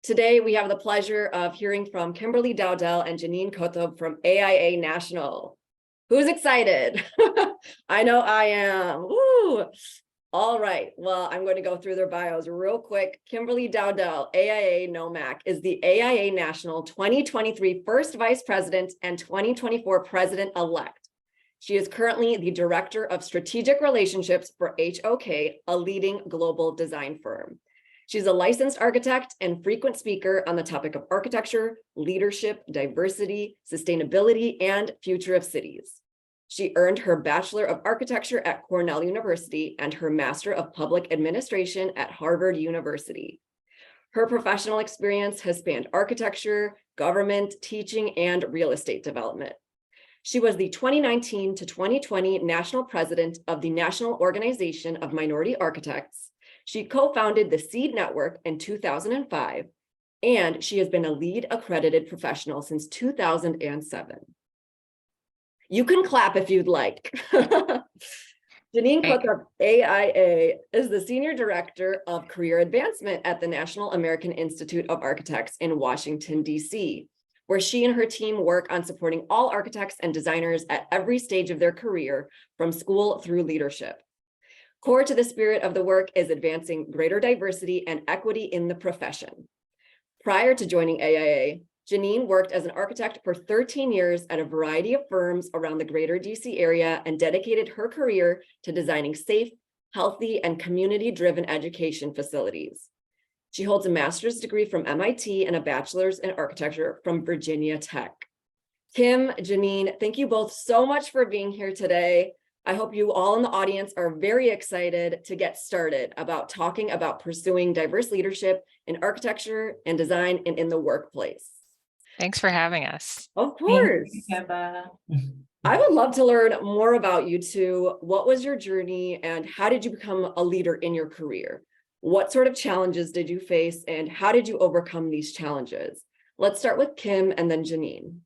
Today, we have the pleasure of hearing from Kimberly Dowdell and Jenine Kotob from AIA National. Who's excited? I know I am. Woo! All right, well, I'm going to go through their bios real quick. Kimberly Dowdell, AIA NOMAC, is the AIA National 2023 First Vice President and 2024 President-elect. She is currently the Director of Strategic Relationships for HOK, a leading global design firm. She's a licensed architect and frequent speaker on the topic of architecture, leadership, diversity, sustainability, and future of cities. She earned her Bachelor of Architecture at Cornell University and her Master of Public Administration at Harvard University. Her professional experience has spanned architecture, government, teaching, and real estate development. She was the 2019 to 2020 National President of the National Organization of Minority Architects. She co-founded the SEED Network in 2005, and she has been a LEED accredited professional since 2007. You can clap if you'd like. Jenine Kotob, AIA, is the Senior Director of Career Advancement at the National American Institute of Architects in Washington, D.C., where she and her team work on supporting all architects and designers at every stage of their career, from school through leadership. Core to the spirit of the work is advancing greater diversity and equity in the profession. Prior to joining AIA, Jenine worked as an architect for 13 years at a variety of firms around the greater DC area and dedicated her career to designing safe, healthy, and community-driven education facilities. She holds a master's degree from MIT and a bachelor's in architecture from Virginia Tech. Kim, Jenine, thank you both so much for being here today. I hope you all in the audience are very excited to get started about talking about pursuing diverse leadership in architecture and design and in the workplace. Thanks for having us. Of course. I would love to learn more about you two. What was your journey and how did you become a leader in your career? What sort of challenges did you face and how did you overcome these challenges? Let's start with Kim and then Jenine.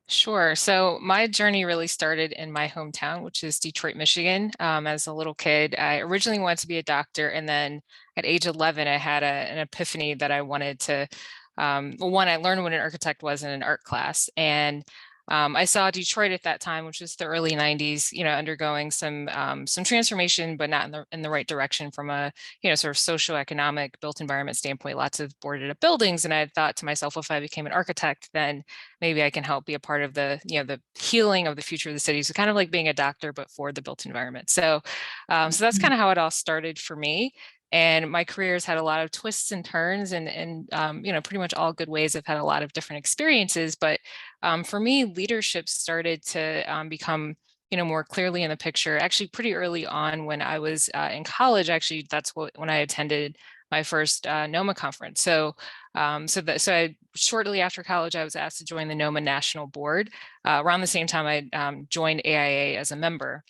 Sure. So my journey really started in my hometown, which is Detroit, Michigan. As a little kid, I originally wanted to be a doctor. And then at age 11, I had an epiphany that I wanted to, one, I learned what an architect was in an art class. And I saw Detroit at that time, which was the early 90s, undergoing some transformation, but not in the right direction from a, sort of socioeconomic built environment standpoint, lots of boarded up buildings. And I thought to myself, if I became an architect, then maybe I can help be a part of the, the healing of the future of the city. So kind of like being a doctor, but for the built environment. So that's kind of how it all started for me. And my career has had a lot of twists and turns and pretty much all good ways. I've had a lot of different experiences, but for me, leadership started to become, more clearly in the picture, actually pretty early on when I was in college. Actually, that's when I attended my first NOMA conference. So shortly after college, I was asked to join the NOMA National Board. Around the same time, I joined AIA as a member.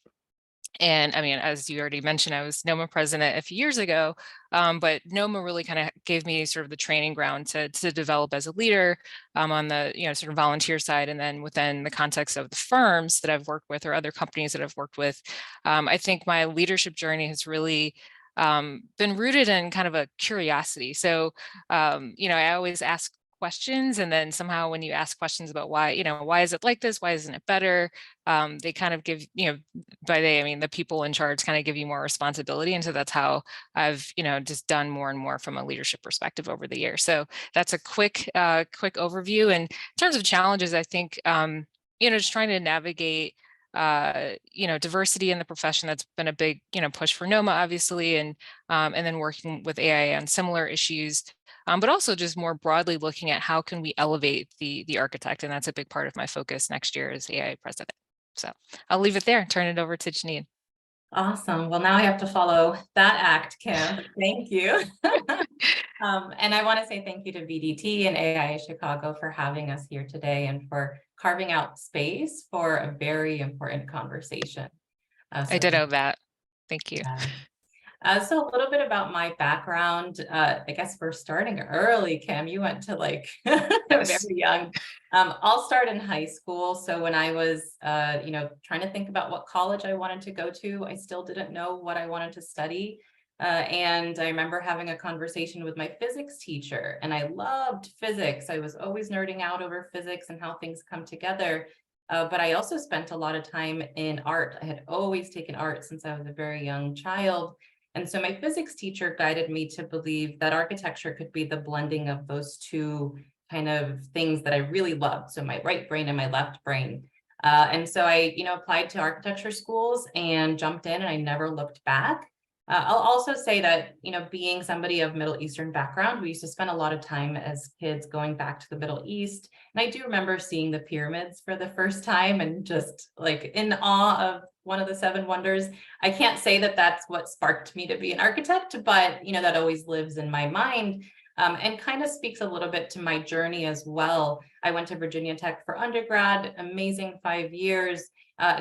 And I mean, as you already mentioned, I was NOMA president a few years ago, but NOMA really kind of gave me sort of the training ground to develop as a leader on the, sort of volunteer side. And then within the context of the firms that I've worked with or other companies that I've worked with, I think my leadership journey has really been rooted in kind of a curiosity. So, I always ask questions, and then somehow when you ask questions about why, why is it like this? Why isn't it better? They kind of give, by they, I mean, the people in charge kind of give you more responsibility. And so that's how I've, just done more and more from a leadership perspective over the years. So that's a quick overview. And in terms of challenges, I think, just trying to navigate diversity in the profession. That's been a big, push for NOMA, obviously, and then working with AIA on similar issues, but also just more broadly looking at how can we elevate the architect, and that's a big part of my focus next year as AIA president. So I'll leave it there and turn it over to Jenine. Awesome. Well, now I have to follow that act, Kim. Thank you. And I want to say thank you to VDT and AIA Chicago for having us here today and for carving out space for a very important conversation. I ditto that. Thank you. So a little bit about my background. I guess we're starting early, Kim. You went to like very young. I'll start in high school. So when I was, trying to think about what college I wanted to go to, I still didn't know what I wanted to study. And I remember having a conversation with my physics teacher, and I loved physics. I was always nerding out over physics and how things come together. But I also spent a lot of time in art. I had always taken art since I was a very young child. And so my physics teacher guided me to believe that architecture could be the blending of those two kind of things that I really loved. So my right brain and my left brain. And so I, applied to architecture schools and jumped in, and I never looked back. I'll also say that, being somebody of Middle Eastern background, we used to spend a lot of time as kids going back to the Middle East. And I do remember seeing the pyramids for the first time and just like in awe of one of the seven wonders. I can't say that that's what sparked me to be an architect, but, that always lives in my mind. And kind of speaks a little bit to my journey as well. I went to Virginia Tech for undergrad, amazing 5 years.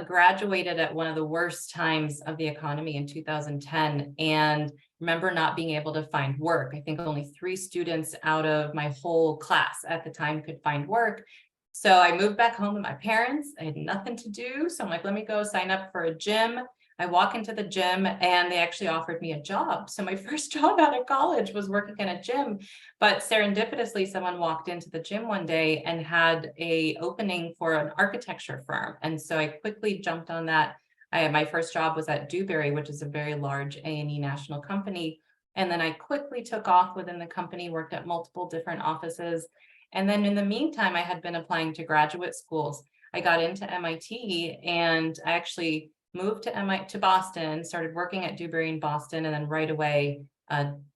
Graduated at one of the worst times of the economy in 2010, and remember not being able to find work. I think only 3 students out of my whole class at the time could find work. So I moved back home with my parents. I had nothing to do. So I'm like, let me go sign up for a gym. I walk into the gym and they actually offered me a job. So my first job out of college was working in a gym, but serendipitously someone walked into the gym one day and had a opening for an architecture firm. And so I quickly jumped on that. My first job was at Dewberry, which is a very large AIA National company. And then I quickly took off within the company, worked at multiple different offices. And then in the meantime, I had been applying to graduate schools. I got into MIT, and I actually moved to Boston, started working at Dewberry in Boston, and then right away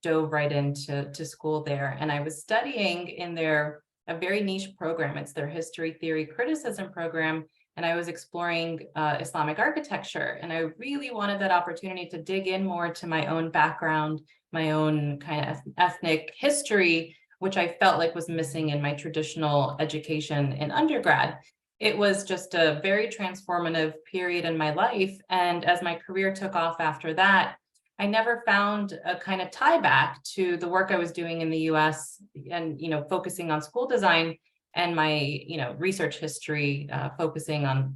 dove right into school there. And I was studying in a very niche program. It's their history, theory, criticism program. And I was exploring Islamic architecture. And I really wanted that opportunity to dig in more to my own background, my own kind of ethnic history, which I felt like was missing in my traditional education in undergrad. It was just a very transformative period in my life. And as my career took off after that, I never found a kind of tie back to the work I was doing in the US and, focusing on school design, and my, research history, focusing on,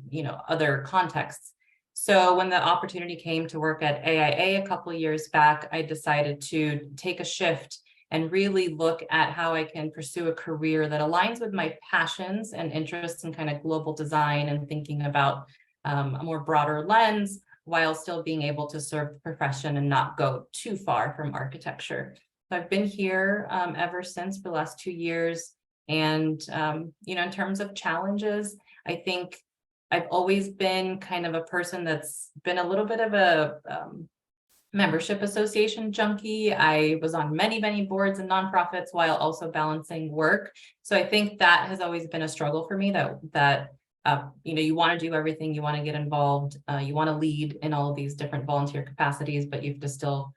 other contexts. So when the opportunity came to work at AIA a couple of years back, I decided to take a shift and really look at how I can pursue a career that aligns with my passions and interests in kind of global design and thinking about a more broader lens, while still being able to serve the profession and not go too far from architecture. So I've been here ever since for the last 2 years. And, in terms of challenges, I think I've always been kind of a person that's been a little bit of a membership association junkie. I was on many, many boards and nonprofits while also balancing work. So I think that has always been a struggle for me, that you want to do everything, you want to get involved, you want to lead in all of these different volunteer capacities, but you have to still,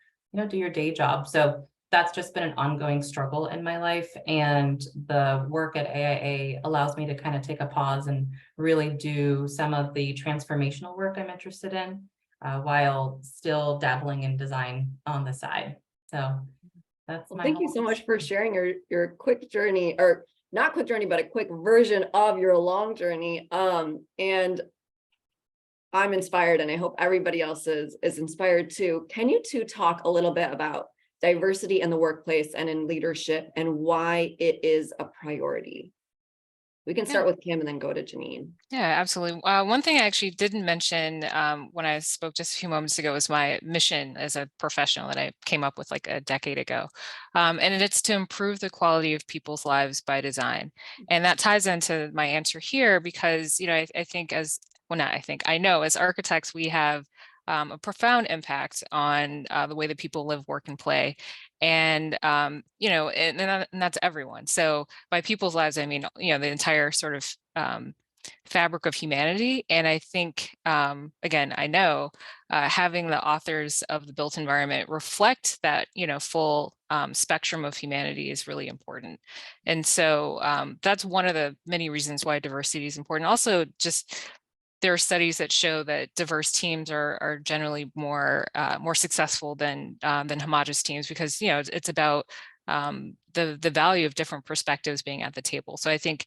do your day job. So that's just been an ongoing struggle in my life. And the work at AIA allows me to kind of take a pause and really do some of the transformational work I'm interested in, while still dabbling in design on the side. So that's my thank you so much for sharing your quick journey, or not quick journey, but a quick version of your long journey. And I'm inspired, and I hope everybody else is inspired too. Can you two talk a little bit about diversity in the workplace and in leadership, and why it is a priority? We can start with Kim and then go to Jenine. Yeah, absolutely. One thing I actually didn't mention when I spoke just a few moments ago was my mission as a professional that I came up with like a decade ago. And it's to improve the quality of people's lives by design. And that ties into my answer here because, I know as architects, we have a profound impact on the way that people live, work, and play. And, and that's everyone. So by people's lives, I mean, the entire sort of fabric of humanity. And I think, again, I know having the authors of the built environment reflect that, full spectrum of humanity is really important. And so that's one of the many reasons why diversity is important. Also, just there are studies that show that diverse teams are generally more successful than homogeneous teams, because it's about the value of different perspectives being at the table. So I think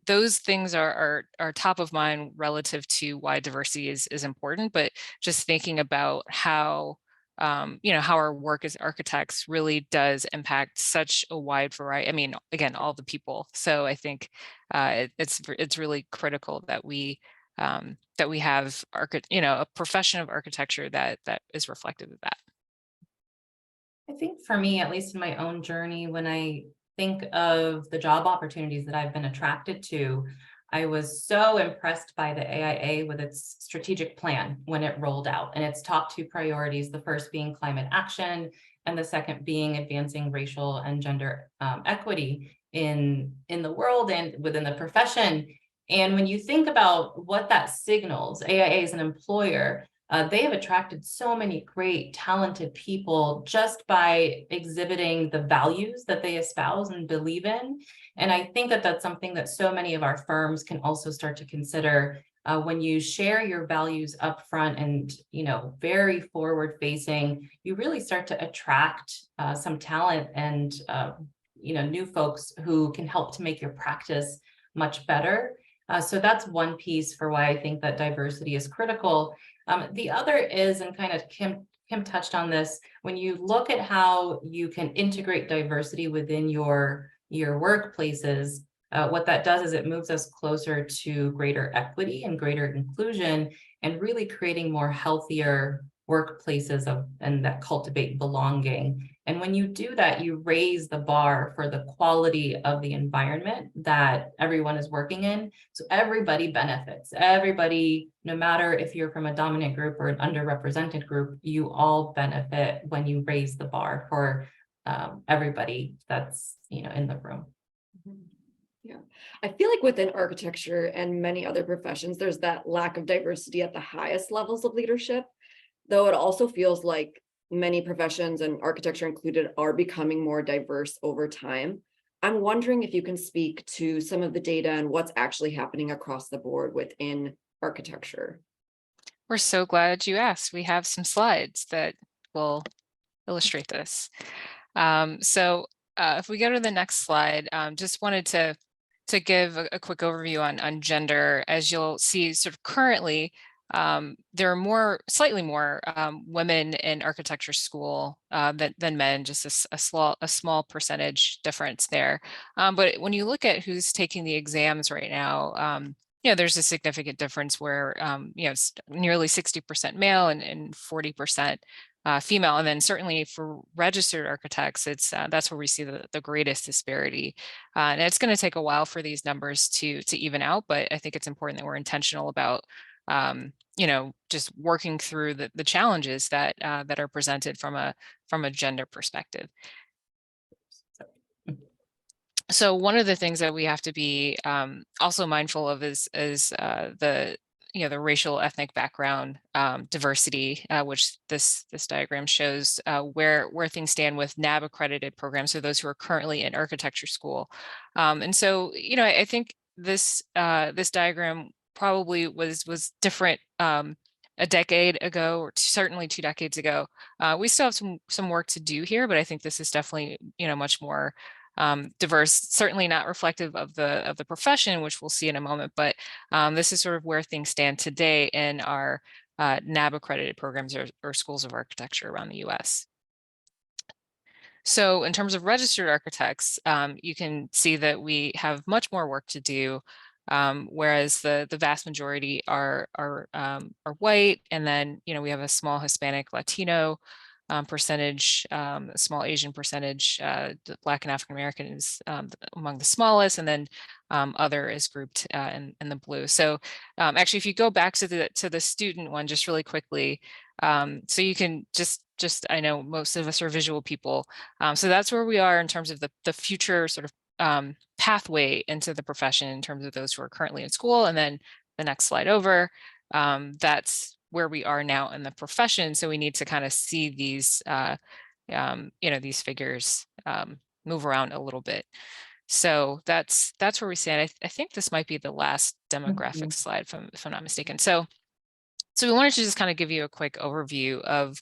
those things are top of mind relative to why diversity is important. But just thinking about how how our work as architects really does impact such a wide variety. I mean, again, all the people. So I think it's really critical that we have a profession of architecture that is reflective of that. I think for me, at least in my own journey, when I think of the job opportunities that I've been attracted to, I was so impressed by the AIA with its strategic plan when it rolled out, and its top two priorities, the first being climate action and the second being advancing racial and gender equity in the world and within the profession. And when you think about what that signals, AIA is an employer. They have attracted so many great, talented people just by exhibiting the values that they espouse and believe in. And I think that that's something that so many of our firms can also start to consider when you share your values up front and, very forward facing, you really start to attract some talent and, new folks who can help to make your practice much better. So that's one piece for why I think that diversity is critical. The other is, and kind of Kim touched on this, when you look at how you can integrate diversity within your workplaces, what that does is it moves us closer to greater equity and greater inclusion, and really creating more healthier workplaces and that cultivate belonging. And when you do that, you raise the bar for the quality of the environment that everyone is working in. So everybody benefits. Everybody, no matter if you're from a dominant group or an underrepresented group, you all benefit when you raise the bar for everybody that's in the room. Yeah, I feel like within architecture and many other professions, there's that lack of diversity at the highest levels of leadership, though it also feels like many professions, and architecture included, are becoming more diverse over time. I'm wondering if you can speak to some of the data and what's actually happening across the board within architecture. We're so glad you asked. We have some slides that will illustrate this. If we go to the next slide, just wanted to give a quick overview on gender. As you'll see, sort of currently, there are slightly more women in architecture school than men, just a small percentage difference there. But when you look at who's taking the exams right now, there's a significant difference where it's nearly 60% male and 40% female. And then certainly for registered architects, that's where we see the greatest disparity. And it's going to take a while for these numbers to even out, but I think it's important that we're intentional about just working through the challenges that are presented from a gender perspective. So one of the things that we have to be also mindful of is the racial ethnic background diversity, which this diagram shows where things stand with NAB accredited programs, so those who are currently in architecture school. And so I think this diagram probably was different a decade ago, or certainly 2 decades ago. We still have some work to do here, but I think this is definitely much more diverse. Certainly not reflective of the profession, which we'll see in a moment, but this is sort of where things stand today in our NAB accredited programs or schools of architecture around the US. So in terms of registered architects, you can see that we have much more work to do. Whereas the vast majority are white, and then we have a small Hispanic Latino percentage, a small Asian percentage, Black and African American is among the smallest, and then other is grouped in the blue. So actually, if you go back to the student one just really quickly, so you can just I know most of us are visual people, so that's where we are in terms of the future sort of pathway into the profession in terms of those who are currently in school. And then the next slide over, that's where we are now in the profession. So we need to kind of see these, these figures move around a little bit. So that's where we stand. I think this might be the last demographic slide, if I'm not mistaken. So we wanted to just kind of give you a quick overview of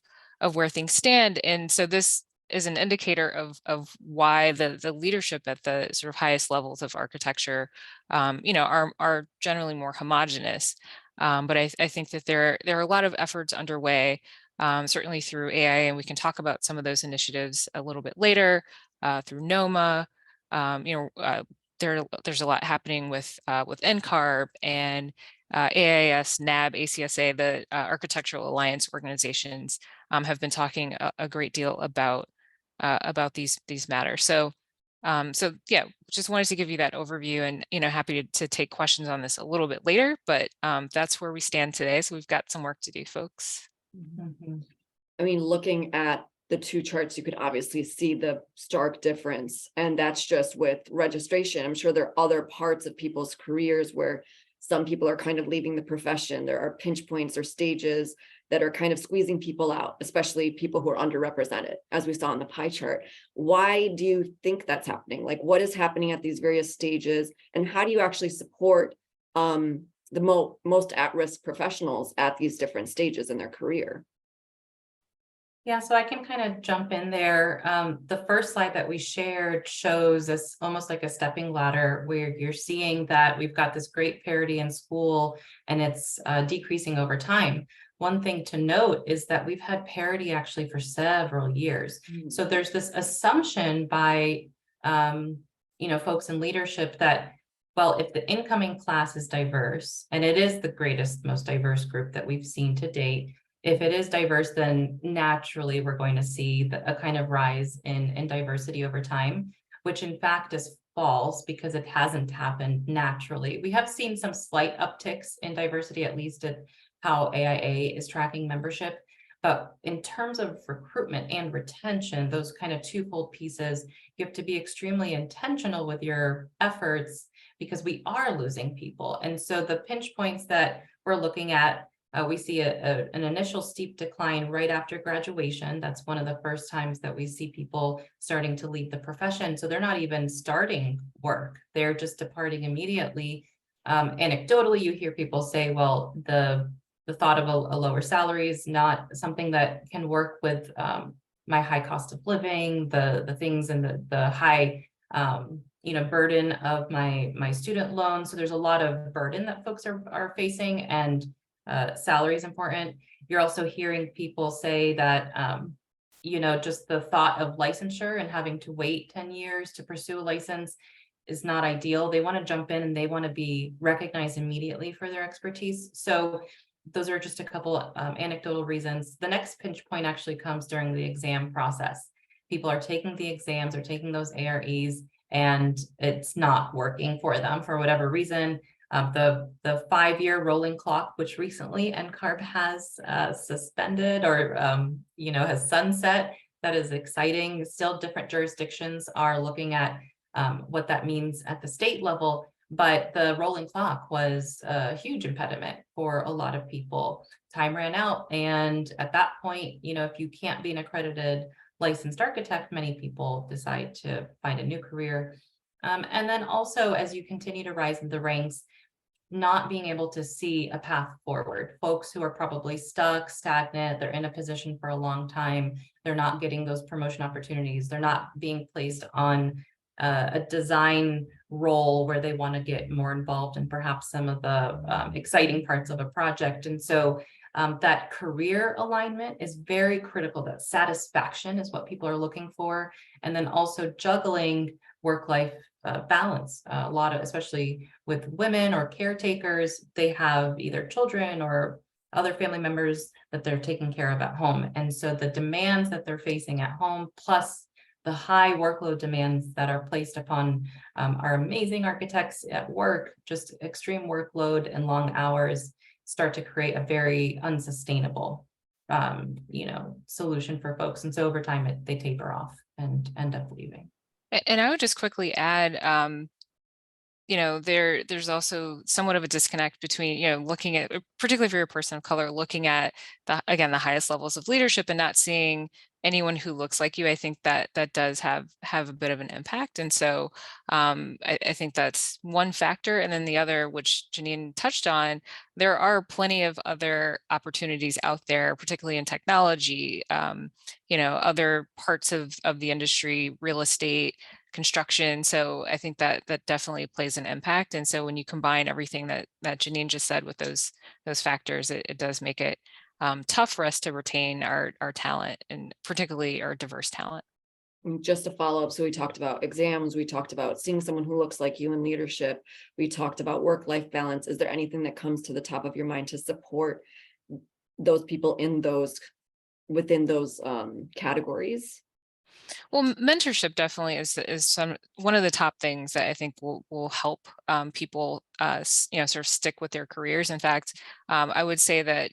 where things stand. And so this is an indicator of why the leadership at the sort of highest levels of architecture, are generally more homogenous. But I think that there are a lot of efforts underway certainly through AIA, and we can talk about some of those initiatives a little bit later, through NOMA. There's a lot happening with NCARB and AIS, NAB, ACSA, the Architectural Alliance organizations have been talking a great deal about these matters. So yeah, just wanted to give you that overview, and happy to take questions on this a little bit later, but that's where we stand today. So we've got some work to do, folks. Mhm. I mean, looking at the two charts, you could obviously see the stark difference, and that's just with registration. I'm sure there are other parts of people's careers where some people are kind of leaving the profession. There are pinch points or stages that are kind of squeezing people out, especially people who are underrepresented, as we saw in the pie chart. Why do you think that's happening? Like, what is happening at these various stages, and how do you actually support the most at-risk professionals at these different stages in their career? Yeah, so I can kind of jump in there. The first slide that we shared shows us almost like a stepping ladder where you're seeing that we've got this great parity in school and it's decreasing over time. One thing to note is that we've had parity actually for several years. So there's this assumption by folks in leadership that, well, if the incoming class is diverse, and it is the greatest, most diverse group that we've seen to date, if it is diverse, then naturally we're going to see a kind of rise in diversity over time, which in fact is false because it hasn't happened naturally. We have seen some slight upticks in diversity, at least at how AIA is tracking membership. But in terms of recruitment and retention, those kind of twofold pieces, you have to be extremely intentional with your efforts because we are losing people. And so the pinch points that we're looking at, we see an initial steep decline right after graduation. That's one of the first times that we see people starting to leave the profession. So they're not even starting work. They're just departing immediately. Anecdotally, you hear people say, well, the thought of a lower salary is not something that can work with my high cost of living, the things and the high burden of my student loan. So there's a lot of burden that folks are facing, and salary is important. You're also hearing people say that, just the thought of licensure and having to wait 10 years to pursue a license is not ideal. They want to jump in and they want to be recognized immediately for their expertise. So those are just a couple anecdotal reasons. The next pinch point actually comes during the exam process. People are taking the exams, or taking those AREs, and it's not working for them for whatever reason. The 5-year rolling clock, which recently NCARB has suspended or has sunset, that is exciting. Still, different jurisdictions are looking at what that means at the state level, but the rolling clock was a huge impediment for a lot of people. Time ran out, and at that point, if you can't be an accredited licensed architect, many people decide to find a new career. And then also, as you continue to rise in the ranks, not being able to see a path forward. Folks who are probably stuck, stagnant, they're in a position for a long time, they're not getting those promotion opportunities, they're not being placed on a design role where they want to get more involved in perhaps some of the exciting parts of a project. And so that career alignment is very critical. That satisfaction is what people are looking for. And then also juggling work-life balance. A lot of, especially with women or caretakers, they have either children or other family members that they're taking care of at home. And so the demands that they're facing at home, plus the high workload demands that are placed upon our amazing architects at work, just extreme workload and long hours, start to create a very unsustainable solution for folks. And so over time, they taper off and end up leaving. And I would just quickly add, there's also somewhat of a disconnect between, looking at, particularly for your person of color, looking at the highest levels of leadership and not seeing anyone who looks like you. I think that does have a bit of an impact. And so I think that's one factor. And then the other, which Jenine touched on, there are plenty of other opportunities out there, particularly in technology, other parts of the industry, real estate, construction. So I think that definitely plays an impact. And so when you combine everything that Jenine just said with those factors, it does make it tough for us to retain our talent, and particularly our diverse talent. And just to follow up, so we talked about exams, we talked about seeing someone who looks like you in leadership, we talked about work-life balance. Is there anything that comes to the top of your mind to support those people in those, within those categories? Well, mentorship definitely is one of the top things that I think will help people sort of stick with their careers. In fact, I would say that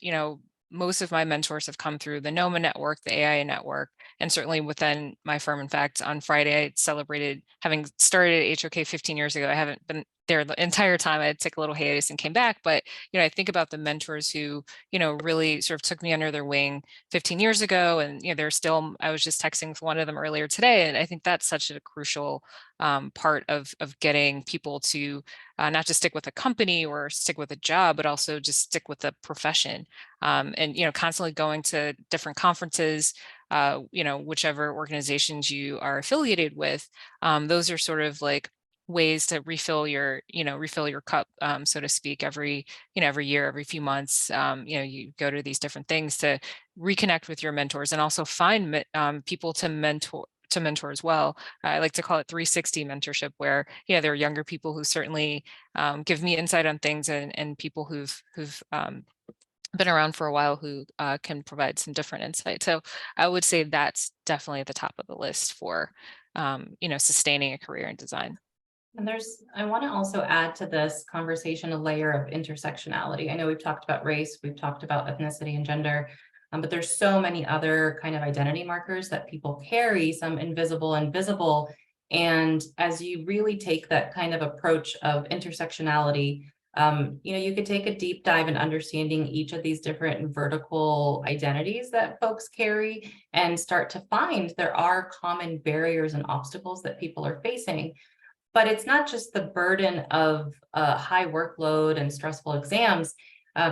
most of my mentors have come through the NOMA network, the AIA network, and certainly within my firm. In fact, on Friday, I celebrated having started at HOK 15 years ago. I haven't been there the entire time. I took a little hiatus and came back, but I think about the mentors who really sort of took me under their wing 15 years ago, and they're still. I was just texting with one of them earlier today, and I think that's such a crucial part of getting people to not just stick with a company or stick with a job, but also just stick with the profession. And constantly going to different conferences, whichever organizations you are affiliated with. Those are sort of like ways to refill your cup, so to speak, every year, every few months. You go to these different things to reconnect with your mentors, and also find people to mentor as well. I like to call it 360 mentorship, where there are younger people who certainly give me insight on things, and people who've been around for a while who can provide some different insight. So I would say that's definitely at the top of the list for sustaining a career in design. And I want to also add to this conversation a layer of intersectionality. I know we've talked about race, we've talked about ethnicity and gender, but there's so many other kind of identity markers that people carry, some invisible and visible. And as you really take that kind of approach of intersectionality, you could take a deep dive in understanding each of these different vertical identities that folks carry, and start to find there are common barriers and obstacles that people are facing. But it's not just the burden of high workload and stressful exams,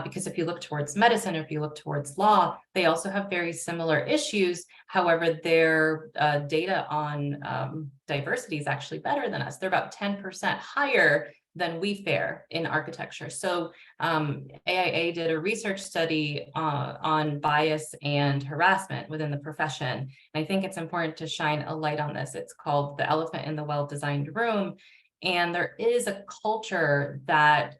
because if you look towards medicine, or if you look towards law, they also have very similar issues. However, their data on diversity is actually better than us. They're about 10% higher than we fare in architecture. So AIA did a research study on bias and harassment within the profession. And I think it's important to shine a light on this. It's called The Elephant in the Well-Designed Room. And there is a culture that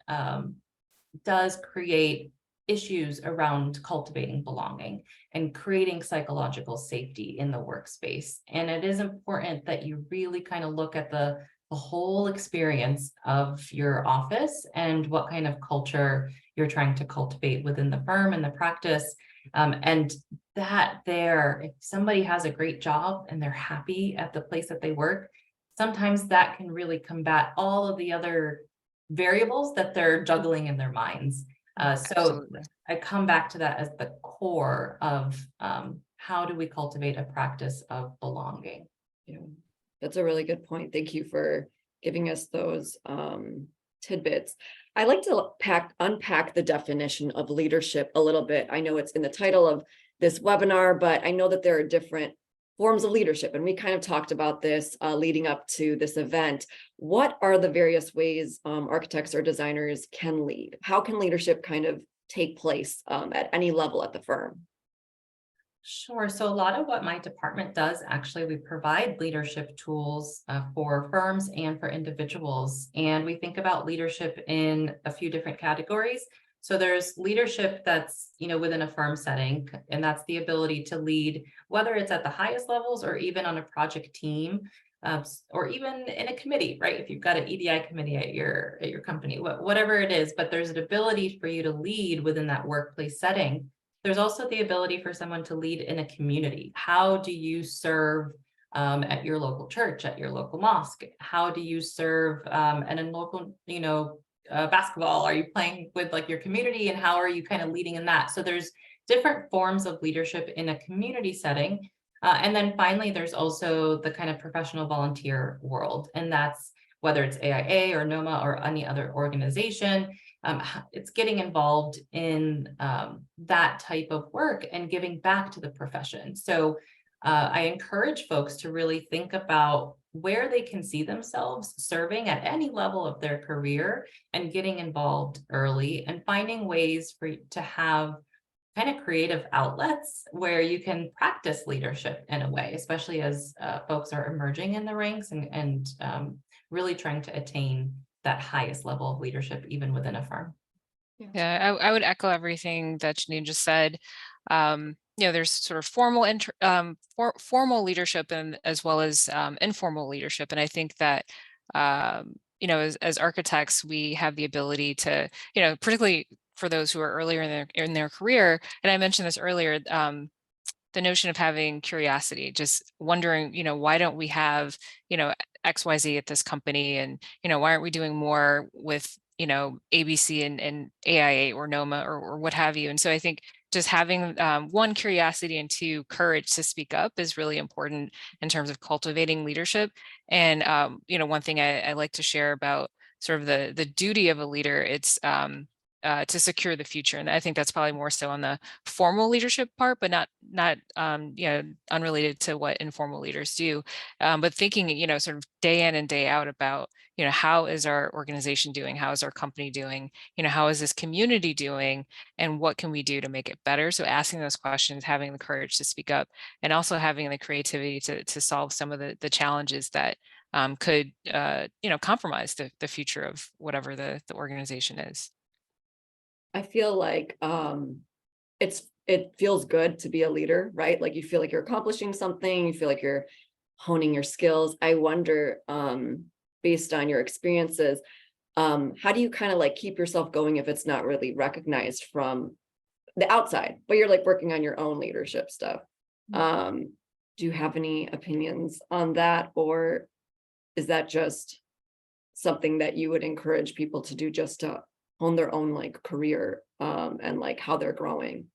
does create issues around cultivating belonging and creating psychological safety in the workspace. And it is important that you really kind of look at the whole experience of your office and what kind of culture you're trying to cultivate within the firm and the practice. And if somebody has a great job and they're happy at the place that they work, sometimes that can really combat all of the other variables that they're juggling in their minds. So Absolutely. I come back to that as the core of how do we cultivate a practice of belonging. Yeah, that's a really good point. Thank you for giving us those tidbits. I like to unpack the definition of leadership a little bit. I know it's in the title of this webinar, but I know that there are different forms of leadership, and we kind of talked about this leading up to this event. What are the various ways architects or designers can lead? How can leadership kind of take place at any level at the firm? Sure. So a lot of what my department does, actually, we provide leadership tools for firms and for individuals. And we think about leadership in a few different categories. So there's leadership that's, within a firm setting, and that's the ability to lead, whether it's at the highest levels or even on a project team, or even in a committee, right? If you've got an EDI committee at your company, whatever it is, but there's an ability for you to lead within that workplace setting. There's also the ability for someone to lead in a community. How do you serve at your local church, at your local mosque? How do you serve at a local, basketball? Are you playing with like your community, and how are you kind of leading in that? So there's different forms of leadership in a community setting. And then finally, there's also the kind of professional volunteer world. And that's whether it's AIA or NOMA or any other organization. It's getting involved in that type of work and giving back to the profession. So I encourage folks to really think about where they can see themselves serving at any level of their career, and getting involved early and finding ways to have kind of creative outlets where you can practice leadership in a way, especially as folks are emerging in the ranks and really trying to attain that highest level of leadership, even within a firm. Yeah, I would echo everything that Jenine just said. There's sort of formal leadership and as well as informal leadership. And I think that, as architects, we have the ability to, particularly for those who are earlier in their career, and I mentioned this earlier, the notion of having curiosity, just wondering, why don't we have, XYZ at this company, and, why aren't we doing more with, ABC and AIA or NOMA or what have you. And so I think just having one, curiosity, and two, courage to speak up is really important in terms of cultivating leadership. And, one thing I like to share about sort of the duty of a leader, it's to secure the future. And I think that's probably more so on the formal leadership part, but not unrelated to what informal leaders do. But thinking, sort of day in and day out about, how is our organization doing? How is our company doing? How is this community doing? And what can we do to make it better? So asking those questions, having the courage to speak up, and also having the creativity to solve some of the challenges that could, compromise the future of whatever the organization is. I feel like it feels good to be a leader, right? Like you feel like you're accomplishing something, you feel like you're honing your skills. I wonder, based on your experiences, how do you kind of like keep yourself going if it's not really recognized from the outside, but you're like working on your own leadership stuff? Do you have any opinions on that, or is that just something that you would encourage people to do just to hone their own like career and like how they're growing?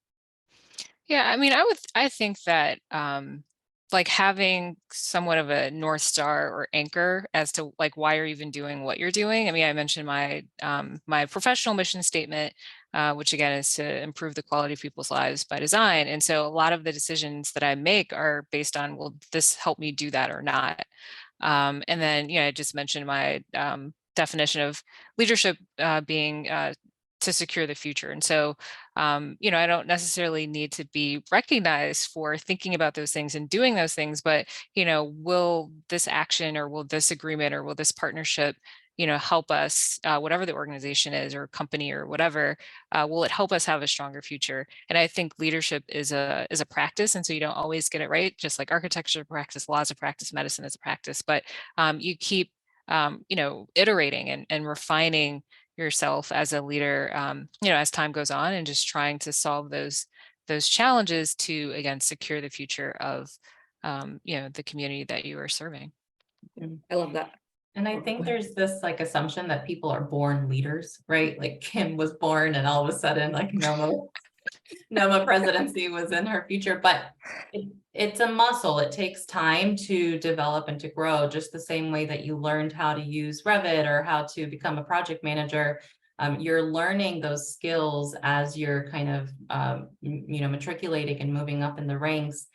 Yeah, I mean, I think that like having somewhat of a North Star or anchor as to like why you're even doing what you're doing. I mean, I mentioned my my professional mission statement, which again is to improve the quality of people's lives by design. And so a lot of the decisions that I make are based on, will this help me do that or not? And then, I just mentioned my definition of leadership being to secure the future. And so, I don't necessarily need to be recognized for thinking about those things and doing those things, but, will this action or will this agreement or will this partnership, help us, whatever the organization is or company or whatever, will it help us have a stronger future? And I think leadership is a practice. And so you don't always get it right, just like architecture practice, laws of practice, medicine is a practice, but you keep, iterating and refining yourself as a leader, as time goes on, and just trying to solve those challenges to, again, secure the future of, the community that you are serving. I love that. And I think there's this like assumption that people are born leaders, right? Like Kim was born and all of a sudden like NOMA presidency was in her future, but it's a muscle. It takes time to develop and to grow, just the same way that you learned how to use Revit or how to become a project manager. You're learning those skills as you're kind of, matriculating and moving up in the ranks.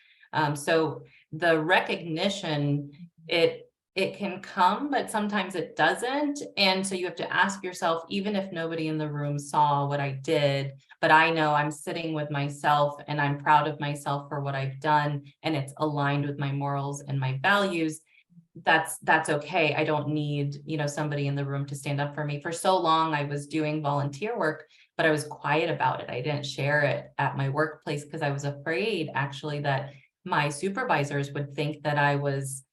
So the recognition, it can come, but sometimes it doesn't. And so you have to ask yourself, even if nobody in the room saw what I did, but I know I'm sitting with myself and I'm proud of myself for what I've done, and it's aligned with my morals and my values, that's okay. I don't need, somebody in the room to stand up for me. For so long, I was doing volunteer work, but I was quiet about it. I didn't share it at my workplace because I was afraid actually that my supervisors would think that I was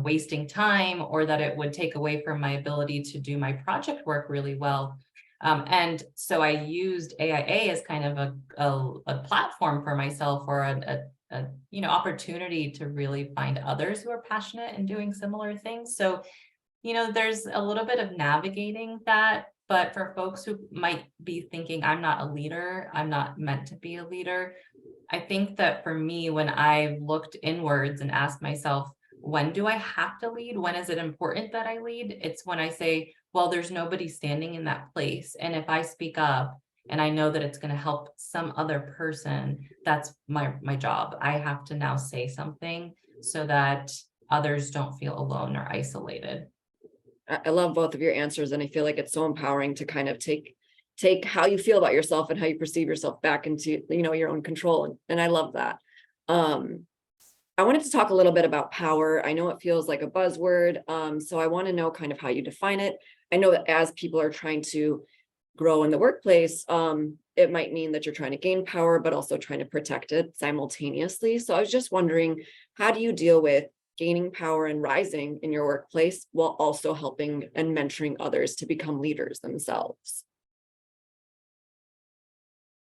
wasting time, or that it would take away from my ability to do my project work really well. And so I used AIA as kind of a platform for myself, or a opportunity to really find others who are passionate and doing similar things. So, there's a little bit of navigating that, but for folks who might be thinking, I'm not a leader, I'm not meant to be a leader. I think that for me, when I looked inwards and asked myself, when do I have to lead? When is it important that I lead? It's when I say, well, there's nobody standing in that place. And if I speak up and I know that it's going to help some other person, that's my job. I have to now say something so that others don't feel alone or isolated. I love both of your answers, and I feel like it's so empowering to kind of take take how you feel about yourself and how you perceive yourself back into, your own control. And I love that. I wanted to talk a little bit about power. I know it feels like a buzzword. So I want to know kind of how you define it. I know that as people are trying to grow in the workplace, it might mean that you're trying to gain power, but also trying to protect it simultaneously. So I was just wondering, how do you deal with gaining power and rising in your workplace while also helping and mentoring others to become leaders themselves?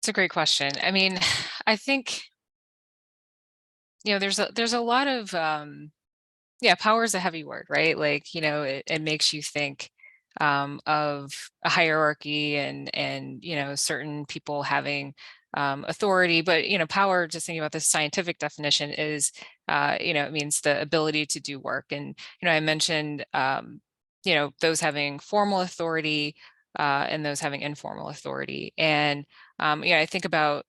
It's a great question. I mean, I think, there's a lot of, power is a heavy word, right? Like, it makes you think of a hierarchy and certain people having authority, but power, just thinking about the scientific definition, is it means the ability to do work. And I mentioned those having formal authority and those having informal authority. And I think about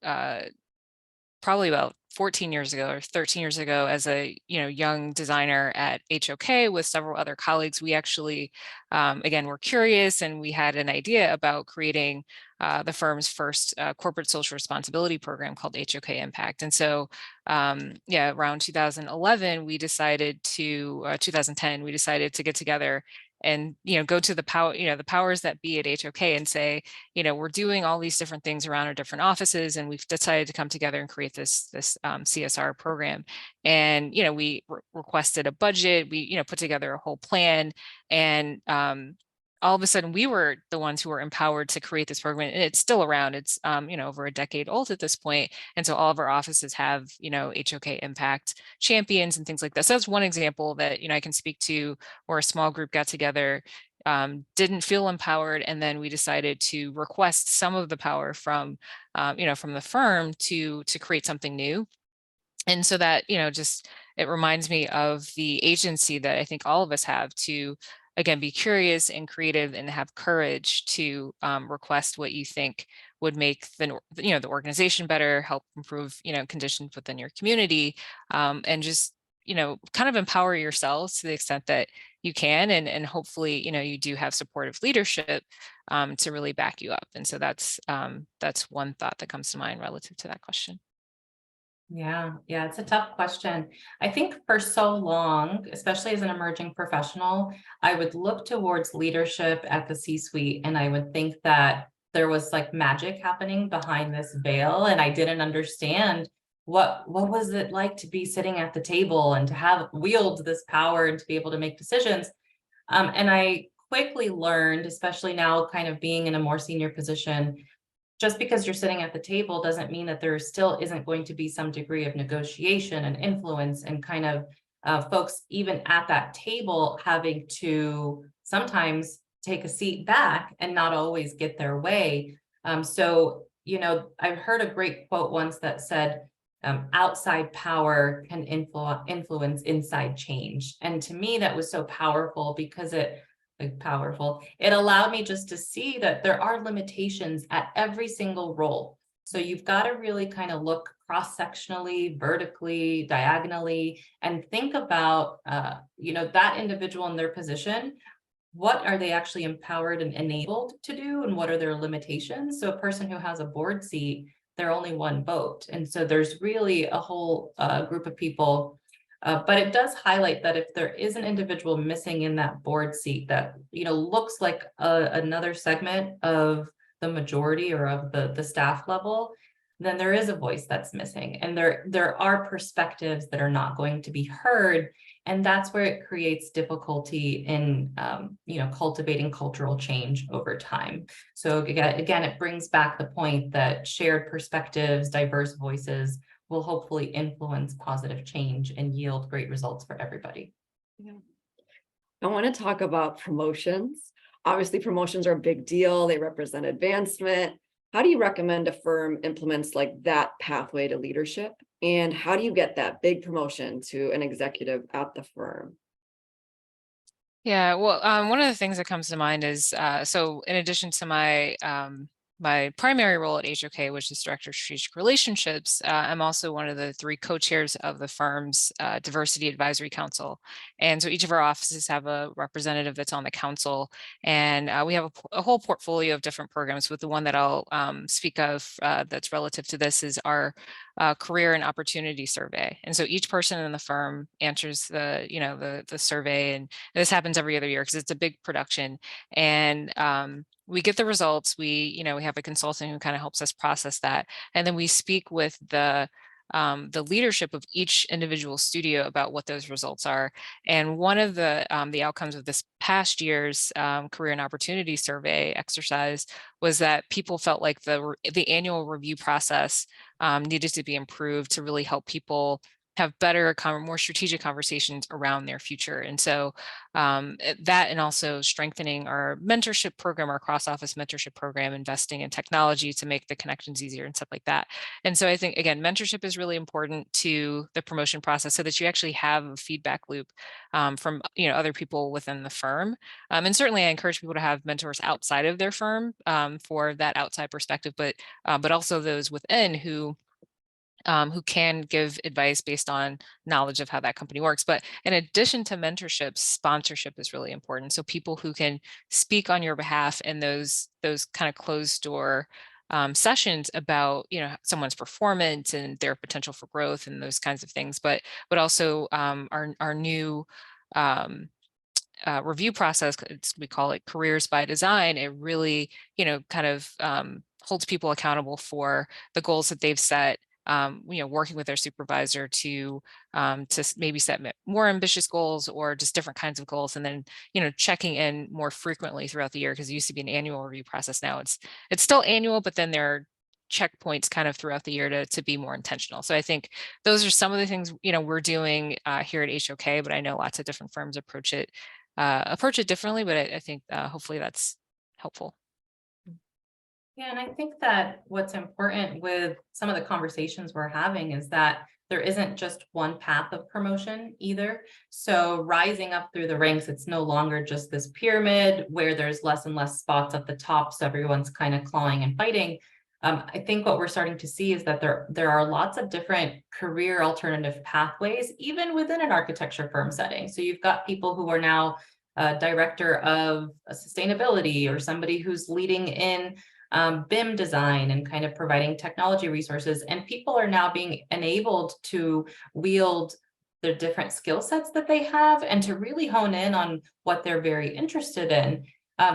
probably about 14 years ago or 13 years ago, as a young designer at HOK with several other colleagues, we actually again were curious, and we had an idea about creating the firm's first corporate social responsibility program called HOK Impact. And so around 2011 we decided to 2010 we decided to get together and go to the powers that be at HOK and say, we're doing all these different things around our different offices, and we've decided to come together and create this CSR program. And we requested a budget, we put together a whole plan, and all of a sudden we were the ones who were empowered to create this program. And it's still around. It's over a decade old at this point. And so all of our offices have HOK Impact champions and things like that. So that's one example that I can speak to, where a small group got together, didn't feel empowered, and then we decided to request some of the power from from the firm to create something new. And so that just, it reminds me of the agency that I think all of us have to, again, be curious and creative and have courage to request what you think would make the organization better, help improve conditions within your community, and just kind of empower yourselves to the extent that you can, and hopefully you do have supportive leadership to really back you up. And so that's one thought that comes to mind relative to that question. Yeah, it's a tough question. I think for so long, especially as an emerging professional, I would look towards leadership at the C-suite, and I would think that there was like magic happening behind this veil, and I didn't understand what was it like to be sitting at the table and to have wield this power and to be able to make decisions. And I quickly learned, especially now kind of being in a more senior position, just because you're sitting at the table doesn't mean that there still isn't going to be some degree of negotiation and influence, and kind of folks even at that table having to sometimes take a seat back and not always get their way. So I've heard a great quote once that said, outside power can influence inside change. And to me, that was so powerful, because it allowed me just to see that there are limitations at every single role. So you've got to really kind of look cross-sectionally, vertically, diagonally, and think about, that individual in their position. What are they actually empowered and enabled to do? And what are their limitations? So a person who has a board seat, they're only one vote. And so there's really a whole group of people. But it does highlight that if there is an individual missing in that board seat that looks like another segment of the majority or of the staff level, then there is a voice that's missing, and there are perspectives that are not going to be heard, and that's where it creates difficulty in cultivating cultural change over time. So again, it brings back the point that shared perspectives, diverse voices will hopefully influence positive change and yield great results for everybody. Yeah. I want to talk about promotions. Obviously, promotions are a big deal. They represent advancement. How do you recommend a firm implements like that pathway to leadership? And how do you get that big promotion to an executive at the firm? Yeah, well, one of the things that comes to mind is, so in addition to my my primary role at HOK, which is Director of Strategic Relationships, I'm also one of the 3 co-chairs of the firm's Diversity Advisory Council. And so each of our offices have a representative that's on the council, and we have a whole portfolio of different programs. But the one that I'll speak of that's relative to this is our career and opportunity survey. And so each person in the firm answers the survey, and this happens every other year because it's a big production. And we get the results. We have a consultant who kind of helps us process that, and then we speak with the leadership of each individual studio about what those results are. And one of the outcomes of this past year's career and opportunity survey exercise was that people felt like the annual review process needed to be improved to really help people have better, more strategic conversations around their future. And so that, and also strengthening our mentorship program, our cross-office mentorship program, investing in technology to make the connections easier and stuff like that. And so I think, again, mentorship is really important to the promotion process so that you actually have a feedback loop from other people within the firm. And certainly I encourage people to have mentors outside of their firm for that outside perspective, but also those within who can give advice based on knowledge of how that company works. But in addition to mentorship, sponsorship is really important. So people who can speak on your behalf in those kind of closed door sessions about someone's performance and their potential for growth and those kinds of things. But also our new review process, we call it Careers by Design. It really kind of holds people accountable for the goals that they've set. Working with their supervisor to maybe set more ambitious goals or just different kinds of goals, and then checking in more frequently throughout the year, because it used to be an annual review process. Now it's still annual, but then there are checkpoints kind of throughout the year to be more intentional. So I think those are some of the things we're doing here at HOK, but I know lots of different firms approach it differently. But I think hopefully that's helpful. Yeah, and I think that what's important with some of the conversations we're having is that there isn't just one path of promotion either. So rising up through the ranks, it's no longer just this pyramid where there's less and less spots at the top, so everyone's kind of clawing and fighting. I think what we're starting to see is that there are lots of different career alternative pathways, even within an architecture firm setting. So you've got people who are now director of sustainability, or somebody who's leading in BIM design and kind of providing technology resources, and people are now being enabled to wield the different skill sets that they have and to really hone in on what they're very interested in.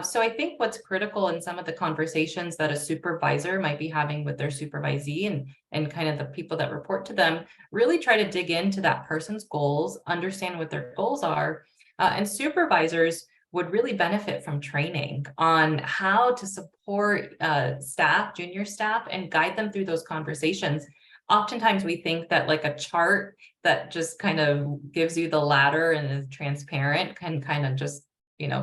So I think what's critical in some of the conversations that a supervisor might be having with their supervisee and kind of the people that report to them, really try to dig into that person's goals, understand what their goals are, and supervisors would really benefit from training on how to support staff, junior staff, and guide them through those conversations. Oftentimes we think that like a chart that just kind of gives you the ladder and is transparent can kind of just,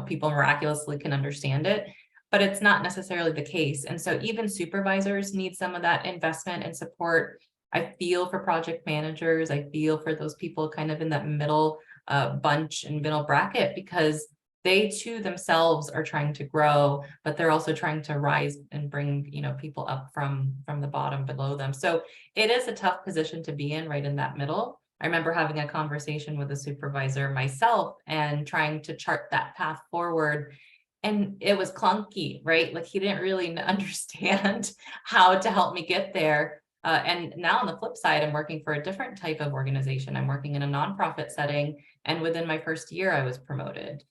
people miraculously can understand it, but it's not necessarily the case. And so even supervisors need some of that investment and support. I feel for project managers. I feel for those people kind of in that middle bunch and middle bracket, because they too themselves are trying to grow, but they're also trying to rise and bring people up from the bottom below them. So it is a tough position to be in, right in that middle. I remember having a conversation with a supervisor myself and trying to chart that path forward, and it was clunky, right? Like he didn't really understand how to help me get there. And now on the flip side, I'm working for a different type of organization. I'm working in a nonprofit setting, and within my first year, I was promoted.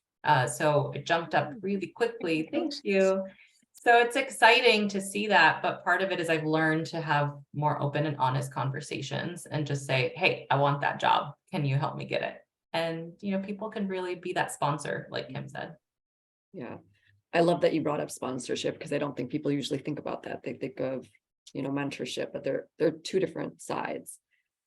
So it jumped up really quickly. Thank you. So it's exciting to see that, but part of it is I've learned to have more open and honest conversations and just say, hey, I want that job. Can you help me get it? And, people can really be that sponsor, like Kim said. Yeah. I love that you brought up sponsorship, because I don't think people usually think about that. They think of, mentorship, but they're two different sides.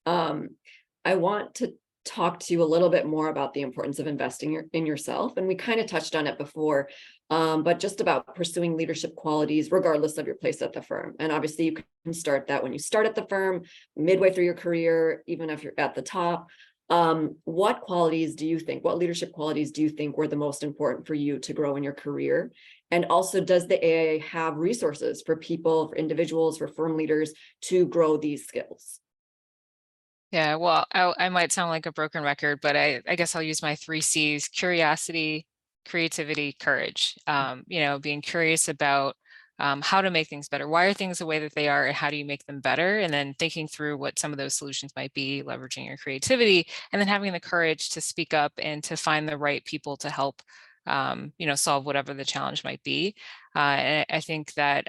I want to talk to you a little bit more about the importance of investing in yourself. And we kind of touched on it before, but just about pursuing leadership qualities, regardless of your place at the firm. And obviously you can start that when you start at the firm, midway through your career, even if you're at the top. What leadership qualities do you think were the most important for you to grow in your career? And also, does the AIA have resources for people, for individuals, for firm leaders to grow these skills? Yeah, well, I might sound like a broken record, but I guess I'll use my 3 C's: curiosity, creativity, courage. Being curious about how to make things better. Why are things the way that they are, and how do you make them better? And then thinking through what some of those solutions might be, leveraging your creativity, and then having the courage to speak up and to find the right people to help, solve whatever the challenge might be. And I think that,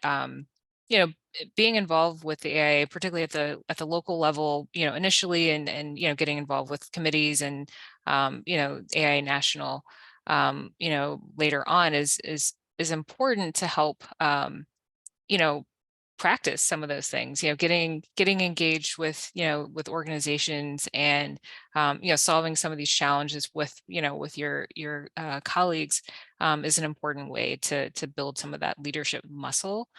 being involved with the AIA, particularly at the local level, initially, and getting involved with committees and AIA National, later on is important to help practice some of those things, getting engaged with with organizations, and solving some of these challenges with with your colleagues, is an important way to build some of that leadership muscle.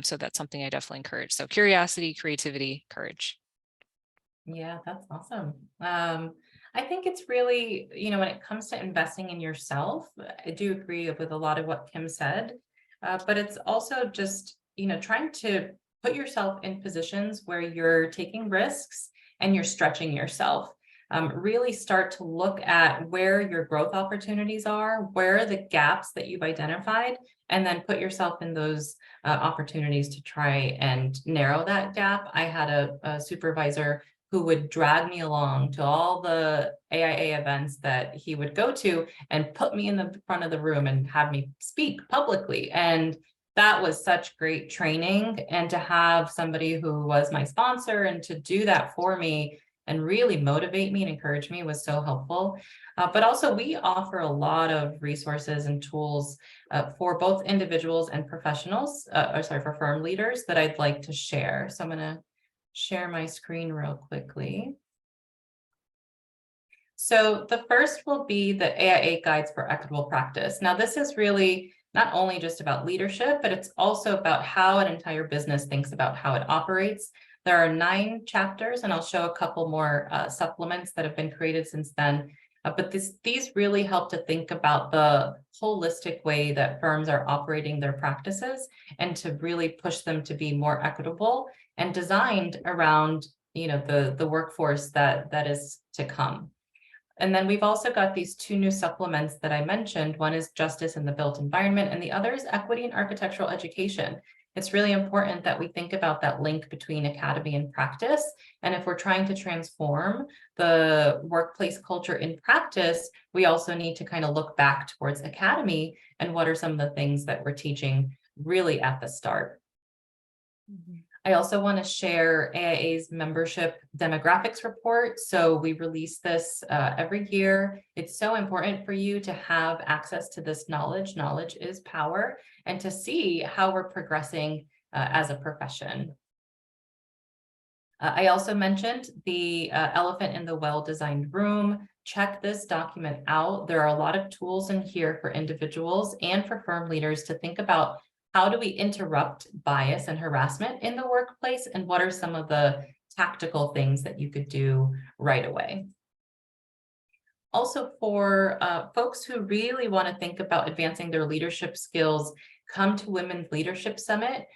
So that's something I definitely encourage. So curiosity, creativity, courage. Yeah, that's awesome. I think it's really, when it comes to investing in yourself, I do agree with a lot of what Kim said, but it's also just, trying to put yourself in positions where you're taking risks and you're stretching yourself. Really start to look at where your growth opportunities are, where are the gaps that you've identified, and then put yourself in those opportunities to try and narrow that gap. I had a supervisor who would drag me along to all the AIA events that he would go to and put me in the front of the room and have me speak publicly. And that was such great training. And to have somebody who was my sponsor and to do that for me and really motivate me and encourage me was so helpful. But also, we offer a lot of resources and tools for both individuals and professionals, for firm leaders, that I'd like to share. So I'm going to share my screen real quickly. So the first will be the AIA Guides for Equitable Practice. Now, this is really not only just about leadership, but it's also about how an entire business thinks about how it operates. There are 9 chapters, and I'll show a couple more supplements that have been created since then. But these really help to think about the holistic way that firms are operating their practices, and to really push them to be more equitable and designed around the workforce that is to come. And then we've also got these 2 new supplements that I mentioned. One is Justice in the Built Environment, and the other is Equity in Architectural Education. It's really important that we think about that link between academy and practice. And if we're trying to transform the workplace culture in practice, we also need to kind of look back towards academy and what are some of the things that we're teaching really at the start. Mm-hmm. I also want to share AIA's membership demographics report. So we release this every year. It's so important for you to have access to this knowledge. Knowledge is power, and to see how we're progressing as a profession. I also mentioned the elephant in the well-designed room. Check this document out. There are a lot of tools in here for individuals and for firm leaders to think about how do we interrupt bias and harassment in the workplace, and what are some of the tactical things that you could do right away. Also, for folks who really want to think about advancing their leadership skills, come to Women's Leadership Summit.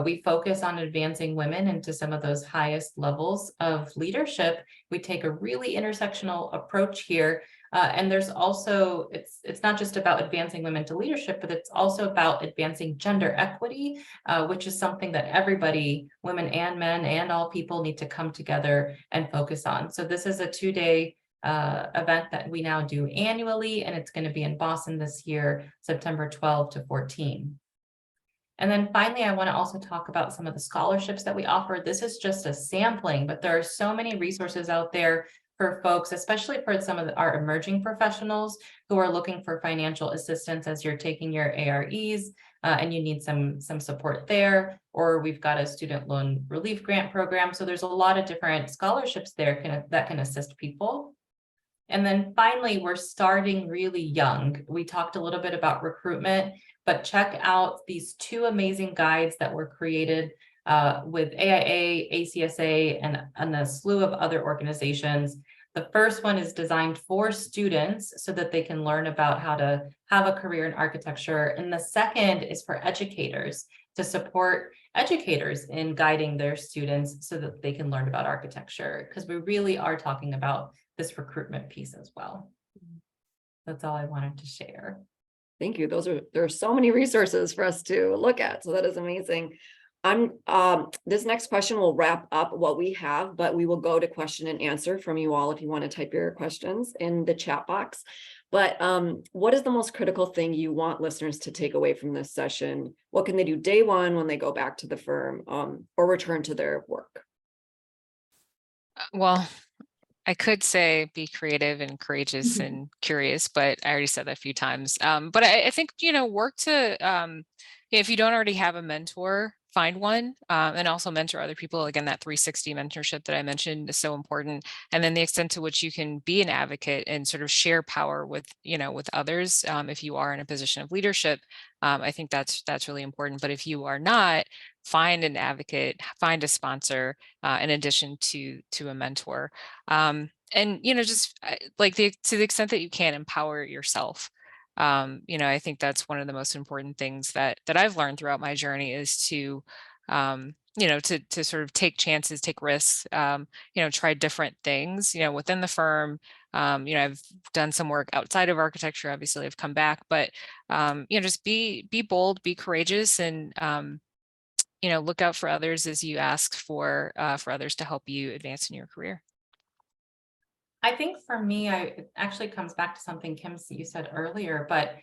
We focus on advancing women into some of those highest levels of leadership. We take a really intersectional approach here. And there's also, it's not just about advancing women to leadership, but it's also about advancing gender equity, which is something that everybody, women and men and all people, need to come together and focus on. So this is a 2-day event that we now do annually, and it's going to be in Boston this year, September 12 to 14. And then finally, I want to also talk about some of the scholarships that we offer. This is just a sampling, but there are so many resources out there for folks, especially for some of our emerging professionals who are looking for financial assistance as you're taking your AREs and you need some support there. Or we've got a student loan relief grant program. So there's a lot of different scholarships there that can assist people. And then finally, we're starting really young. We talked a little bit about recruitment, but check out these 2 amazing guides that were created with AIA, ACSA, and a slew of other organizations. The first one is designed for students so that they can learn about how to have a career in architecture. And the second is for educators to support educators in guiding their students so that they can learn about architecture, because we really are talking about this recruitment piece as well. That's all I wanted to share. Thank you. There are so many resources for us to look at. So that is amazing. This next question will wrap up what we have, but we will go to question and answer from you all if you want to type your questions in the chat box. But what is the most critical thing you want listeners to take away from this session? What can they do day one when they go back to the firm or return to their work? Well, I could say be creative and courageous and curious, but I already said that a few times. But I think, work to, if you don't already have a mentor, find one, and also mentor other people. Again, that 360 mentorship that I mentioned is so important. And then the extent to which you can be an advocate and sort of share power with, with others. If you are in a position of leadership, I think that's really important. But if you are not, find an advocate, find a sponsor, in addition to a mentor. And, just like to the extent that you can, empower yourself. I think that's one of the most important things that I've learned throughout my journey is to, to sort of take chances, take risks, try different things, within the firm. I've done some work outside of architecture. Obviously, I've come back, but, just be bold, be courageous, and, look out for others as you ask for others to help you advance in your career. I think for me, it actually comes back to something, Kim, you said earlier, but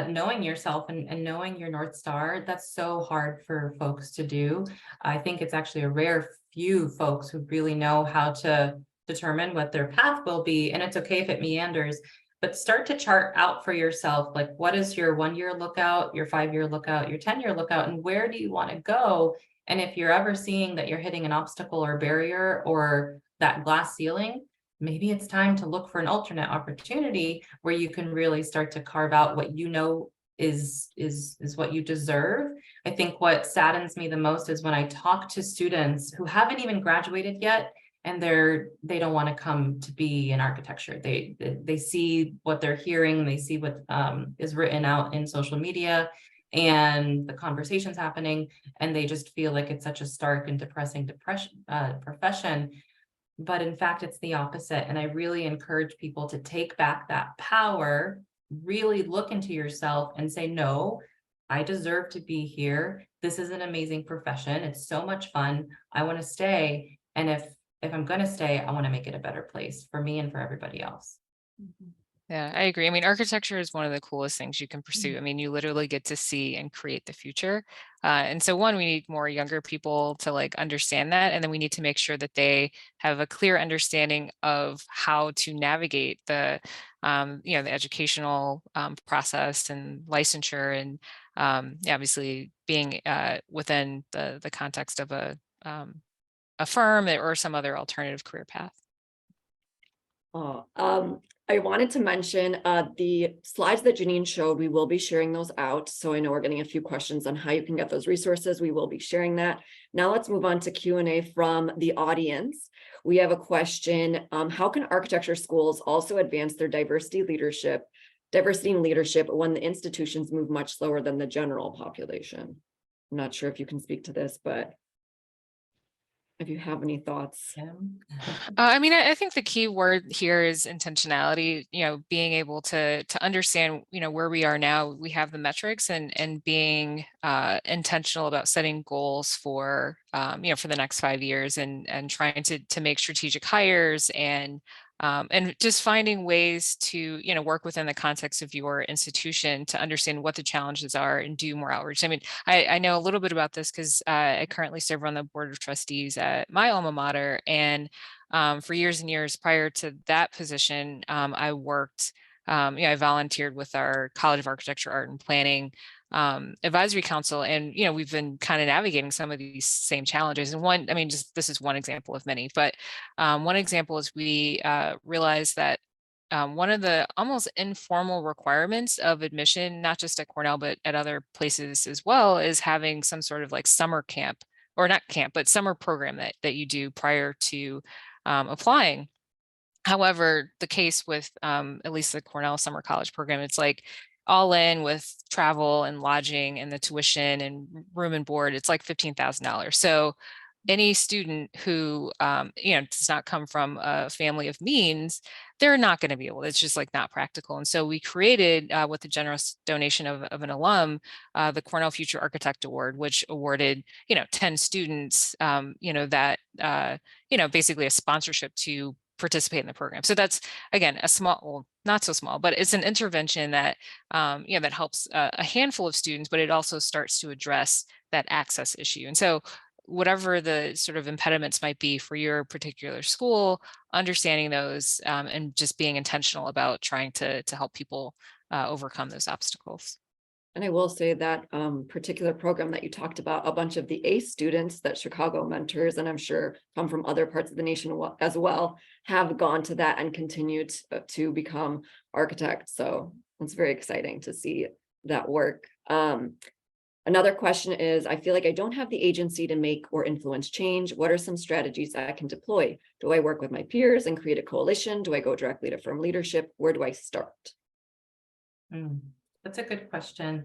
knowing yourself and knowing your North Star, that's so hard for folks to do. I think it's actually a rare few folks who really know how to determine what their path will be. And it's okay if it meanders, but start to chart out for yourself, like what is your 1-year lookout, your 5-year lookout, your 10-year lookout, and where do you want to go? And if you're ever seeing that you're hitting an obstacle or barrier or that glass ceiling, maybe it's time to look for an alternate opportunity where you can really start to carve out what you know is what you deserve. I think what saddens me the most is when I talk to students who haven't even graduated yet and they don't want to come to be in architecture. They see what they're hearing, they see what is written out in social media and the conversations happening, and they just feel like it's such a stark and depressing profession. But in fact, it's the opposite. And I really encourage people to take back that power, really look into yourself and say, no, I deserve to be here. This is an amazing profession. It's so much fun. I want to stay. And if I'm going to stay, I want to make it a better place for me and for everybody else. Yeah, I agree. I mean, architecture is one of the coolest things you can pursue. I mean, you literally get to see and create the future. And so we need more younger people to understand that. And then we need to make sure that they have a clear understanding of how to navigate the educational process and licensure and obviously being within the context of a firm or some other alternative career path. I wanted to mention the slides that Jenine showed. We will be sharing those out. So I know we're getting a few questions on how you can get those resources. We will be sharing that. Now let's move on to Q&A from the audience. We have a question. How can architecture schools also advance their diversity in leadership when the institutions move much slower than the general population? I'm not sure if you can speak to this, but if you have any thoughts. I mean, I think the key word here is intentionality, being able to understand, where we are now. We have the metrics and being intentional about setting goals for, for the next 5 years and trying to make strategic hires and just finding ways to, work within the context of your institution to understand what the challenges are and do more outreach. I mean, I know a little bit about this because I currently serve on the board of trustees at my alma mater. And for years and years prior to that position, I worked, I volunteered with our College of Architecture, Art and Planning advisory council. And, we've been kind of navigating some of these same challenges. And this is one example of many, but one example is we realized that one of the almost informal requirements of admission, not just at Cornell, but at other places as well, is having some sort of summer camp, or not camp, but summer program that you do prior to applying. However, the case with at least the Cornell Summer College program, it's like all in with travel and lodging and the tuition and room and board, it's like $15,000. So any student who does not come from a family of means, they're not going to be able, it's just like not practical. And so we created with the generous donation of an alum, the Cornell Future Architect Award, which awarded 10 students that basically a sponsorship to participate in the program. So that's, again, a small, well, not so small, but it's an intervention that that helps a handful of students, but it also starts to address that access issue. And so whatever the sort of impediments might be for your particular school, understanding those and just being intentional about trying to help people overcome those obstacles. And I will say that particular program that you talked about, a bunch of the ACE students that Chicago mentors, and I'm sure come from other parts of the nation as well, have gone to that and continued to become architects. So it's very exciting to see that work. Another question is, I feel like I don't have the agency to make or influence change. What are some strategies that I can deploy? Do I work with my peers and create a coalition? Do I go directly to firm leadership? Where do I start? That's a good question.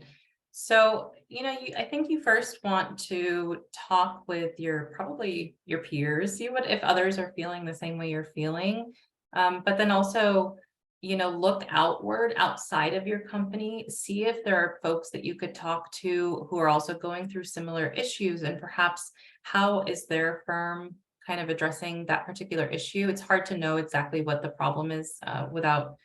So, I think you first want to talk with probably your peers, see if others are feeling the same way you're feeling. But then also, look outward outside of your company, see if there are folks that you could talk to who are also going through similar issues, and perhaps how is their firm kind of addressing that particular issue. It's hard to know exactly what the problem is without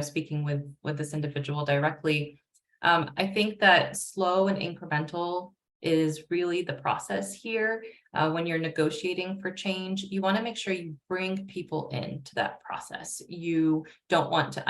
speaking with this individual directly. I think that slow and incremental is really the process here. When you're negotiating for change, you want to make sure you bring people into that process. You don't want to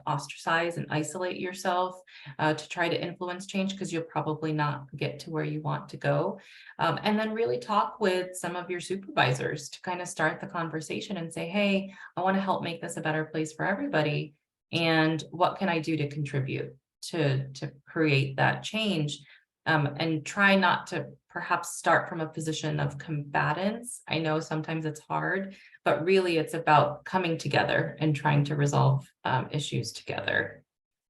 ostracize and isolate yourself to try to influence change, because you'll probably not get to where you want to go. And then really talk with some of your supervisors to kind of start the conversation and say, hey, I want to help make this a better place for everybody. And what can I do to contribute to create that change? And try not to perhaps start from a position of combatants. I know sometimes it's hard, but really it's about coming together and trying to resolve issues together.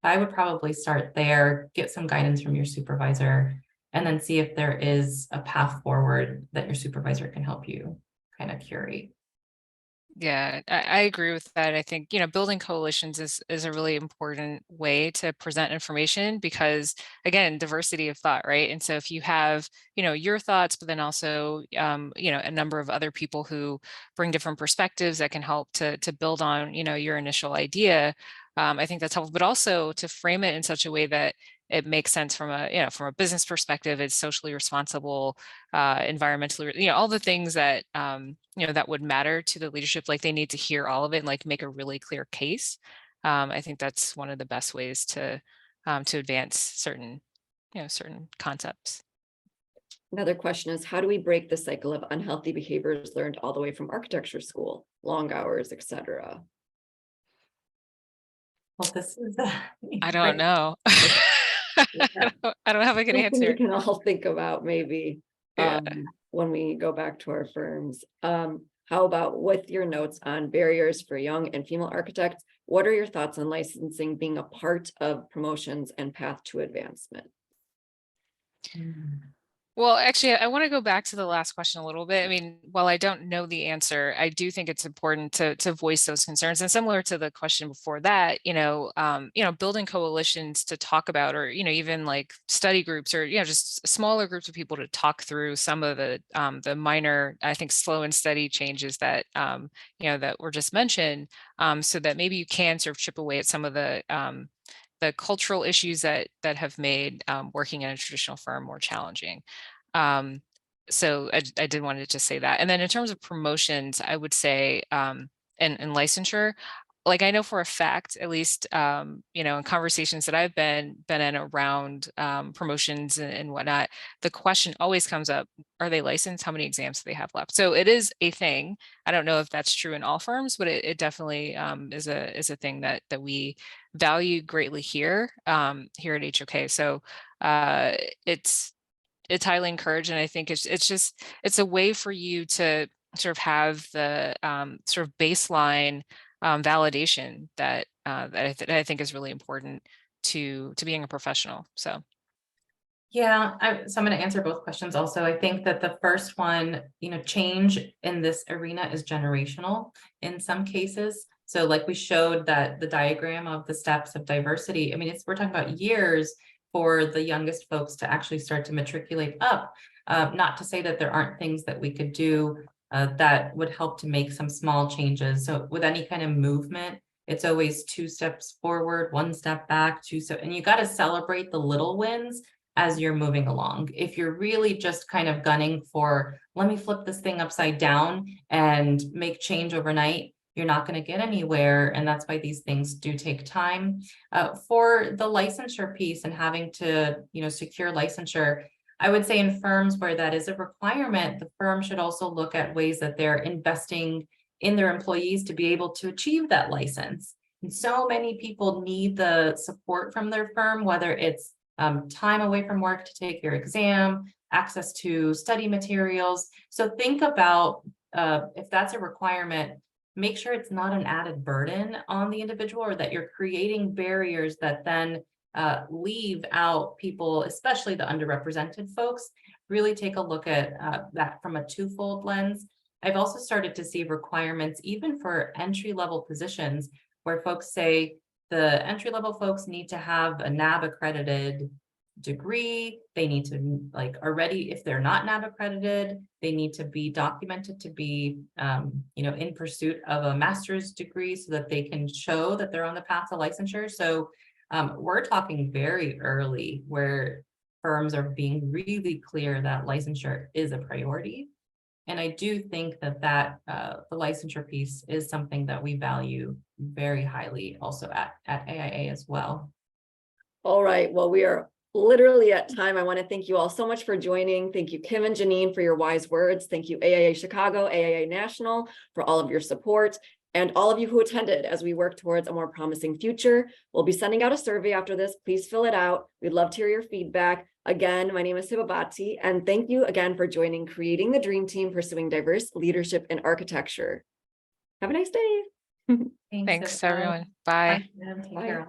I would probably start there, get some guidance from your supervisor, and then see if there is a path forward that your supervisor can help you kind of curate. Yeah, I agree with that. I think, building coalitions is a really important way to present information because, again, diversity of thought, right? And so if you have, your thoughts, but then also, a number of other people who bring different perspectives that can help to build on, your initial idea, I think that's helpful, but also to frame it in such a way that it makes sense from a business perspective. It's socially responsible, environmentally, all the things that that would matter to the leadership. Like they need to hear all of it and like make a really clear case. I think that's one of the best ways to advance certain concepts. Another question is, how do we break the cycle of unhealthy behaviors learned all the way from architecture school, long hours, etc.? Well, this is I don't know. I don't have a good Something answer. we can all think about maybe Yeah. when we go back to our firms. How about with your notes on barriers for young and female architects? What are your thoughts on licensing being a part of promotions and path to advancement? Well, actually, I want to go back to the last question a little bit. I mean, while I don't know the answer, I do think it's important to voice those concerns. And similar to the question before that, building coalitions to talk about, or even like study groups, or just smaller groups of people to talk through some of the minor, I think, slow and steady changes that that were just mentioned, so that maybe you can sort of chip away at some of the cultural issues that have made working in a traditional firm more challenging. So I did wanted to say that. And then in terms of promotions, I would say, and licensure, like I know for a fact, at least, in conversations that I've been in around promotions and whatnot, the question always comes up: are they licensed? How many exams do they have left? So it is a thing. I don't know if that's true in all firms, but it definitely is a thing that we value greatly here here at HOK. So it's highly encouraged, and I think it's a way for you to sort of have the sort of baseline validation that that I think is really important to being a professional. So. Yeah, so I'm going to answer both questions also. I think that the first one, change in this arena is generational in some cases. So like we showed that the diagram of the steps of diversity, I mean, we're talking about years for the youngest folks to actually start to matriculate up. Not to say that there aren't things that we could do that would help to make some small changes. So with any kind of movement, it's always 2 steps forward, 1 step back, and you got to celebrate the little wins as you're moving along. If you're really just kind of gunning for, let me flip this thing upside down and make change overnight, you're not going to get anywhere. And that's why these things do take time. For the licensure piece and having to, secure licensure, I would say in firms where that is a requirement, the firm should also look at ways that they're investing in their employees to be able to achieve that license. And so many people need the support from their firm, whether it's time away from work to take your exam, access to study materials. So think about if that's a requirement, make sure it's not an added burden on the individual, or that you're creating barriers that then leave out people, especially the underrepresented folks. Really take a look at that from a twofold lens. I've also started to see requirements even for entry-level positions where folks say, the entry-level folks need to have a NAB accredited degree. They need to already, if they're not NAB accredited, they need to be documented to be, in pursuit of a master's degree so that they can show that they're on the path to licensure. So we're talking very early where firms are being really clear that licensure is a priority. And I do think that the licensure piece is something that we value very highly also at AIA as well. All right, well, we are literally at time. I want to thank you all so much for joining. Thank you, Kim and Jenine, for your wise words. Thank you, AIA Chicago, AIA National, for all of your support, and all of you who attended as we work towards a more promising future. We'll be sending out a survey after this. Please fill it out. We'd love to hear your feedback. Again, my name is Hiba Bhatty, and thank you again for joining Creating the Dream Team, Pursuing Diverse Leadership in Architecture. Have a nice day. Thanks, everyone. Bye. Bye. Take care.